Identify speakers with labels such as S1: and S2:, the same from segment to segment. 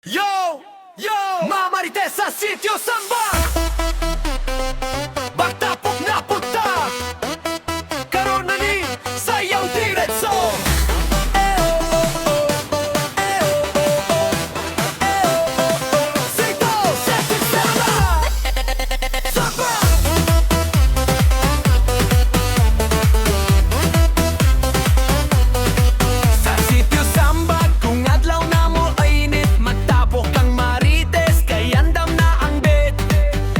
S1: Yo! Yo! Mamarites sa sitio Sambag! Bagtapok na punta! Karon na ni sayaw diretso! Sito! Seti Samba! Samba! Sa sitio Sambag, kung adlaw na mo ay init, magtapok kang marites, kay andam na ang bed.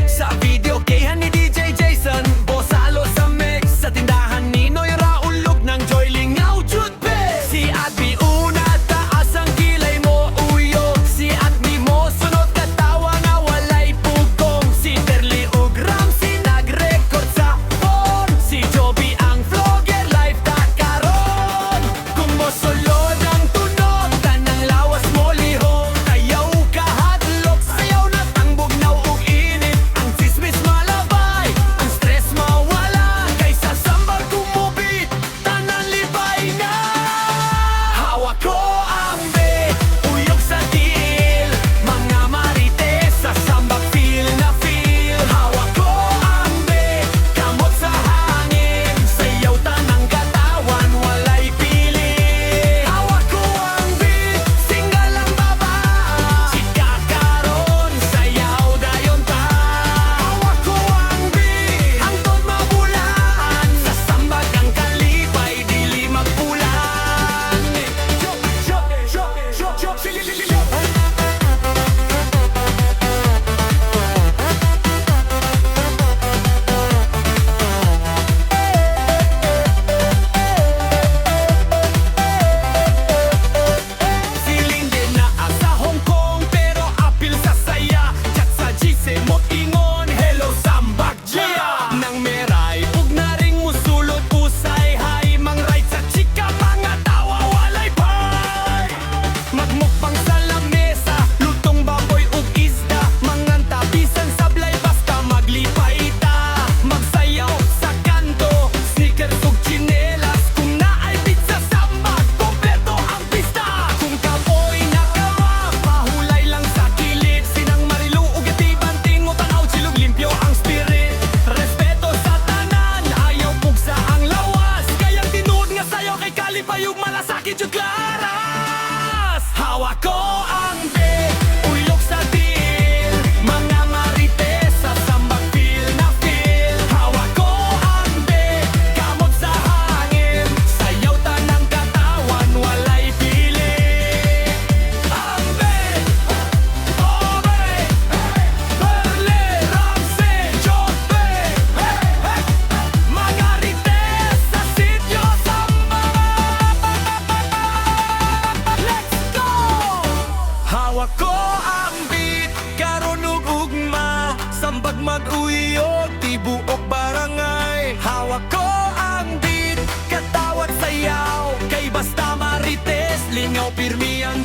S1: Sa video kayhan ni DJ Jason, Bosalo sa mix, sa tindahan ni Noy Raulog ng Joy Lingaw Jutbe. Si Admi una, taas ang kilay mo, uyo. Si Admi mo, sunod katawa nga walay pugong. Si Terly ug Ramsey nag-record sa phone. Si Joby ang vlogger, live ta karon. Kung mosulod ang tunog, tanang lawas mo lihong. Ayaw ka hadlok, sayaw na tangbog na ug init. Ang chismis malabay, ang stress mawala. Kaysa sambal kumubit, tanan libay na. Hawak ko ang beat, uyog sa tiil. Mga marites sa sambak feel na feel. Hawak ko ang beat, kamot sa hangin. Sayaw tanang katawan, walay pili. Hawak ko ang beat, singal ang baba. Chika karon, sayaw dayon ta. Hawak ko ang beat, hangtod mabulaan. Sa sambag ang kalipay, dili magpulan. Silililili. Siling din na sa Hong Kong, pero apil sa saya. Chat sa GC mo't ingon, hello Sambag Jia. Nang meray, ug na ring musulod usay. Hay, mang right sa chika, mga tawa walay pay. Magmukbang sa lamesa, lutong baboy ug isda. Mangan tabisan sablay, basta maglipay ta. Magsayaw sa kanto, sneakers ug tsinelas. Kung naay pizza sambag, kompleto ang pista. Kung kapoy nakama, pahulay lang sa kilid. Sinang marilu ug itiban, tingo tanaw silog limpyo ang spirit. Respeto sa tanan, ayaw pugsa ang lawas. Kayang tinuod nga sayaw kay kalipay ug malasakit jud klaras. Hawak ko ang beat, uylog sa tiil. Mga marites sa sambag feel na feel. Hawak ko ang beat, kamot sa hangin. Sayaw tanang katawan, walay pili. Ang beat, Obe, Terly, Ramsey, Jobe. Mga rites sa sitio Sambag. Let's go! Hawak ko ang beat, karon ug ugma. Sambag mag-uyog, tibuok barangay. Hawak ko ang beat, katawat sayaw. Kay basta marites, lingaw pirmi ang